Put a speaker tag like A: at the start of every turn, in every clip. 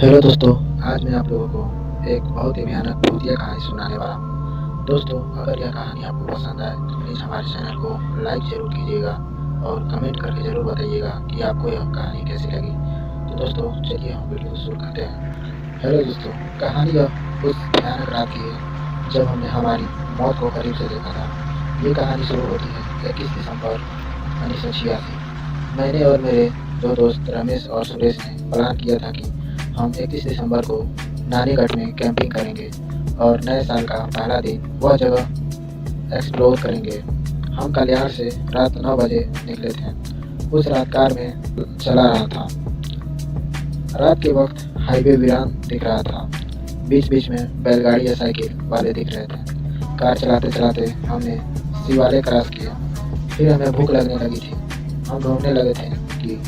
A: Hello दोस्तों, आज मैं आप लोगों को एक बहुत ही भयानक भूतिया कहानी सुनाने वाला हूँ। दोस्तों, अगर यह कहानी आपको पसंद आए तो प्लीज़ हमारे चैनल को लाइक ज़रूर कीजिएगा और कमेंट करके ज़रूर बताइएगा कि आपको यह कहानी कैसी लगी। तो दोस्तों, चलिए हम वीडियो शुरू करते हैं। हेलो दोस्तों, कहानी यह उस भयानक रात की है जब हमने हमारी मौत को करीब से देखा था। ये कहानी शुरू होती है 21 दिसंबर 1986। मैंने और मेरे दो दोस्त रमेश और सुरेश ने प्लान किया था कि हम 31 दिसंबर को नानीगढ़ में कैंपिंग करेंगे और नए साल का पहला दिन वह जगह एक्सप्लोर करेंगे। हम कल्याण से रात 9 बजे निकले थे। उस रात कार में चला रहा था। रात के वक्त हाईवे वीरान दिख रहा था। बीच बीच में बैलगाड़ी या साइकिल वाले दिख रहे थे। कार चलाते चलाते हमने शिवालय क्रॉस किया। फिर हमें भूख लगने लगी थी। हम ढूंढने लगे थे कि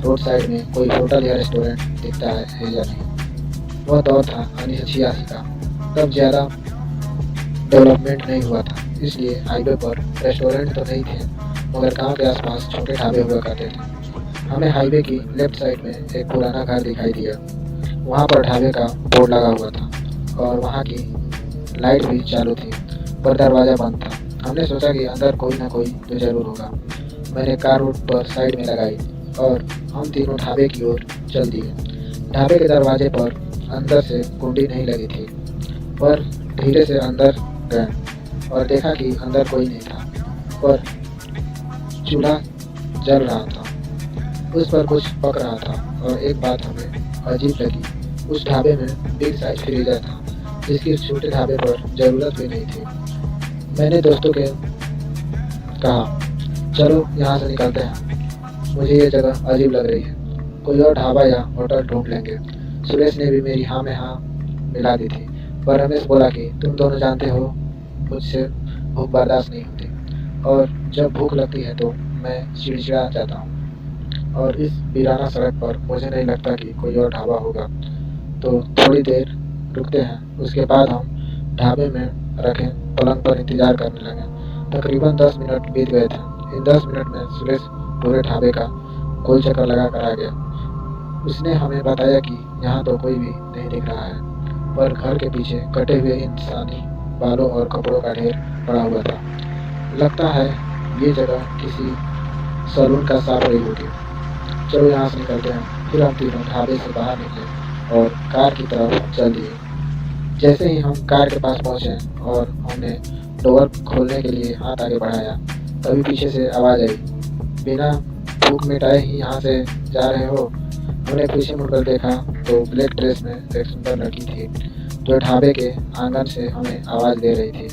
A: रोड साइड में कोई होटल या रेस्टोरेंट दिखता है या नहीं। वह दौर था 1986 का। तब ज़्यादा डेवलपमेंट नहीं हुआ था, इसलिए हाईवे पर रेस्टोरेंट तो नहीं थे, मगर गांव के आसपास छोटे ढाबे हुआ करते थे। हमें हाईवे की लेफ्ट साइड में एक पुराना घर दिखाई दिया। वहाँ पर ढाबे का बोर्ड लगा हुआ था और वहाँ की लाइट भी चालू थी, पर दरवाज़ा बंद था। हमने सोचा कि अंदर कोई ना कोई तो ज़रूर होगा। मैंने कार रोड पर साइड में लगाई और हम तीनों ढाबे की ओर चल दिए। ढाबे के दरवाजे पर अंदर से कुंडी नहीं लगी थी, पर धीरे से अंदर गए और देखा कि अंदर कोई नहीं था, पर चूल्हा जल रहा था। उस पर कुछ पक रहा था और एक बात हमें अजीब लगी, उस ढाबे में बिग साइज फ्रीजर था, जिसकी उस छोटे ढाबे पर ज़रूरत भी नहीं थी। मैंने दोस्तों के कहा, चलो यहाँ से निकलते हैं, मुझे ये जगह अजीब लग रही है, कोई और ढाबा या होटल ढूंढ लेंगे। सुरेश ने भी मेरी हाँ में हाँ मिला दी थी, पर रमेश बोला कि तुम दोनों जानते हो मुझसे भूख बर्दाश्त नहीं होती और जब भूख लगती है तो मैं चिड़चिड़ा जाता हूँ और इस वीराना सड़क पर मुझे नहीं लगता कि कोई और ढाबा होगा। तो थोड़ी देर रुकते हैं। उसके बाद हम ढाबे में रखे पलंग पर इंतज़ार करने लगे। तकरीबन 10 मिनट बीत गए थे। इन 10 मिनट में सुरेश पूरे ढाबे का गोल चक्कर लगा कर आ गया। उसने हमें बताया कि यहाँ तो कोई भी नहीं दिख रहा है, पर घर के पीछे कटे हुए इंसानी बालों और कपड़ों का ढेर पड़ा हुआ था। लगता है ये जगह किसी सैलून का साफ रही होगी। चलो यहाँ से निकलते हैं। फिर हम तीनों ढाबे से बाहर निकले और कार की तरफ चल दिए। जैसे ही हम कार के पास पहुँचे और हमने डोर खोलने के लिए हाथ आगे बढ़ाया, तभी पीछे से आवाज़ आई, बिना भूख मिटाए ही यहाँ से जा रहे हो? हमने पीछे मुड़कर देखा तो ब्लैक ड्रेस में एक सुंदर लड़की थी, जो ढाबे के आंगन से हमें आवाज़ दे रही थी।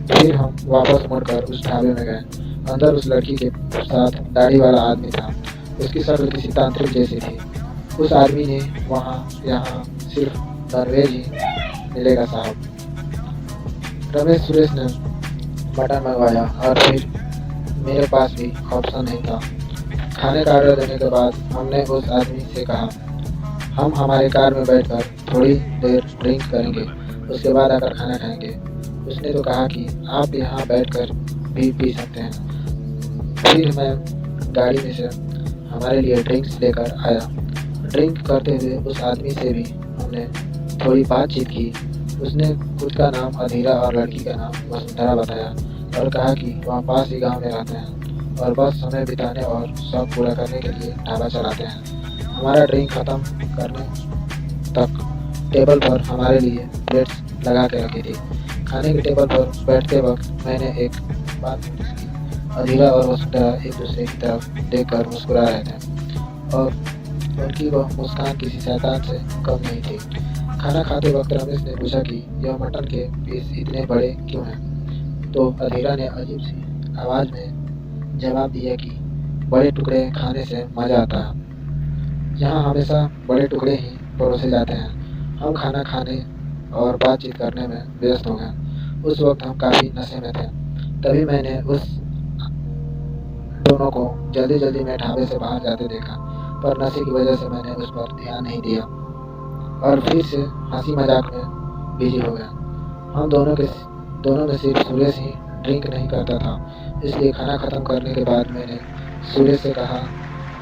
A: फिर हम वापस मुड़कर उस ढाबे में गए। अंदर उस लड़की के साथ दाढ़ी वाला आदमी था। उसकी शक्ल किसी तांत्रिक जैसी थी। उस आदमी ने वहाँ यहाँ सिर्फ नॉनवेज ही मिलेगा साहब। रमेश सुरेश ने मटन मंगवाया और फिर मेरे पास भी ऑप्शन नहीं था। खाने का ऑर्डर देने के बाद हमने उस आदमी से कहा, हम हमारे कार में बैठकर थोड़ी देर ड्रिंक करेंगे, उसके बाद आकर खाना खाएंगे। उसने तो कहा कि आप यहाँ बैठकर भी पी सकते हैं। फिर मैं गाड़ी में से हमारे लिए ड्रिंक्स लेकर आया। ड्रिंक करते हुए उस आदमी से भी हमने थोड़ी बातचीत की। उसने खुद का नाम अधीरा और लड़की का नाम वसुंधरा बताया और कहा कि वह पास ही गांव में रहते हैं और बस समय बिताने और शौक पूरा करने के लिए ढाबा चलाते हैं। हमारा ड्रिंक ख़त्म करने तक टेबल पर हमारे लिए प्लेट्स लगा के रखी थी। खाने के टेबल पर बैठते वक्त मैंने एक बात नोटिस की, अधीरा और वसुंधरा एक दूसरे की तरफ देखकर मुस्कुरा रहे थे और उनकी वह मुस्कान किसी शैतान से कम नहीं थी। खाना खाते वक्त रमेश ने पूछा कि यह मटन के पीस इतने बड़े क्यों हैं? तो अधीरा ने अजीब सी आवाज़ में जवाब दिया कि बड़े टुकड़े खाने से मज़ा आता है। यहाँ हमेशा बड़े टुकड़े ही परोसे जाते हैं। हम खाना खाने और बातचीत करने में व्यस्त हो गए। उस वक्त हम काफ़ी नशे में थे। तभी मैंने उस दोनों को जल्दी जल्दी में ढाबे से बाहर जाते देखा, पर नशे की वजह से मैंने उस पर ध्यान नहीं दिया और फिर से हंसी मजाक में बिजी हो गया। हम दोनों में सिर्फ सुरेश ही ड्रिंक नहीं करता था, इसलिए खाना ख़त्म करने के बाद मैंने सुरेश से कहा,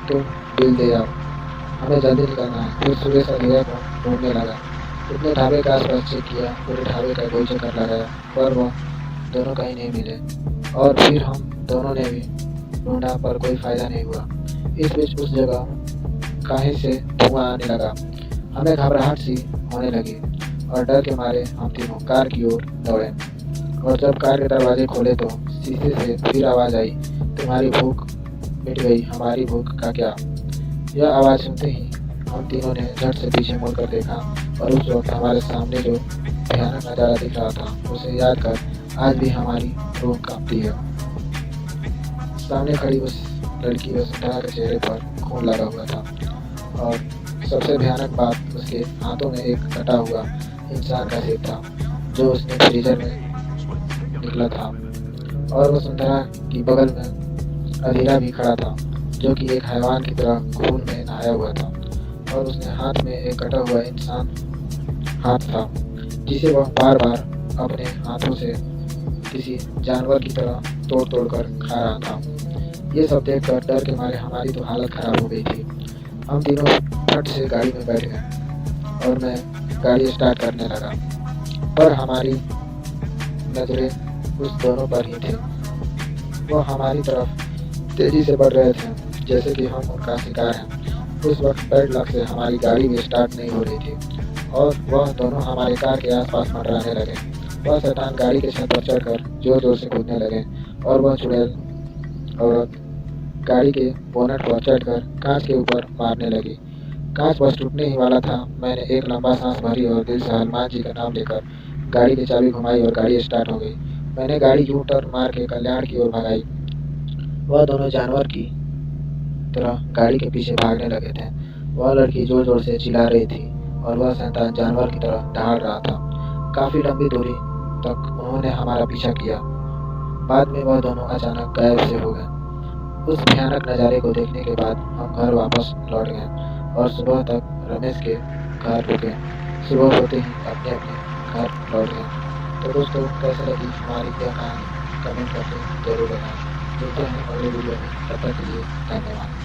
A: तुम बिल दे आओ। हमें जल्दी निकलना है। फिर सुरेश अधीरा को ढूंढने लगा। उसने ढाबे के आसपास चेक किया, पूरे ढाबे का कोई चक्कर लगाया, पर वह दोनों कहीं नहीं मिले। और फिर हम दोनों ने भी ढूंढा, पर कोई फायदा नहीं हुआ। इस बीच उस जगह कहीं से धुआं आने लगा। हमें घबराहट सी होने लगी और डर के मारे हम तीनों कार की ओर दौड़े। और जब कार के दरवाजे खोले तो शीशे से फिर आवाज़ आई, तुम्हारी भूख मिट गई, हमारी भूख का क्या। यह आवाज़ सुनते ही हम तीनों ने झट से पीछे मुड़कर देखा और उस वक्त हमारे सामने जो भयानक नज़ारा दिख रहा था उसे याद कर आज भी हमारी रूह कांपती है। सामने खड़ी उस लड़की वसुंधरा के चेहरे पर खून लगा हुआ था और सबसे भयानक बात, उसके हाथों में एक कटा हुआ इंसान का सिर था जो उसने फ्रीजर में निकला था। और वसुंधरा की बगल में अधीरा भी खड़ा था जो कि एक हैवान की तरह खून में नहाया हुआ था। और उसने हाथ में एक कटा हुआ इंसान हाथ था जिसे वह बार बार अपने हाथों से किसी जानवर की तरह तोड़ तोड़ कर खा रहा था। ये सब देखकर डर के मारे हमारी तो हालत खराब हो गई थी। हम तीनों फट से गाड़ी में बैठ गए और मैं गाड़ी स्टार्ट करने लगा, पर हमारी नजरें उस दोनों पर ही थी। वह हमारी तरफ तेजी से बढ़ रहे थे जैसे कि हम उनका शिकार हैं। उस वक्त बैड लक से हमारी गाड़ी भी स्टार्ट नहीं हो रही थी और वह दोनों हमारे कार के आसपास मंडराने लगे। वह शैतान गाड़ी के छत पर चढ़कर जोर जोर से कूदने लगे और वह चुड़ैल औरत गाड़ी के बोनट पर चढ़कर कांच के ऊपर मारने लगी। कांच बस टूटने ही वाला था। मैंने एक लंबा सांस भरी और दिल से हनुमान जी का नाम लेकर गाड़ी की चाबी घुमाई और गाड़ी स्टार्ट हो गई। मैंने गाड़ी यू टर्न मार के कल्याण की ओर भगाई। वह दोनों जानवर की तरह गाड़ी के पीछे भागने लगे थे। वह लड़की जोर जोर से चिल्ला रही थी और वह शैतान जानवर की तरह दहाड़ रहा था। काफी लंबी दूरी तक उन्होंने हमारा पीछा किया। बाद में वह दोनों अचानक गायब से हो गए। उस भयानक नज़ारे को देखने के बाद हम घर वापस लौट गए और सुबह तक रमेश के घर रुके। सुबह होते ही अपने अपने घर लौट गए। तो दोस्तों, कैसे लगी हमारी यह कहानी कमेंट करके जरूर बताएं। मिलते हैं अगले वीडियो में, तब तक के लिए धन्यवाद।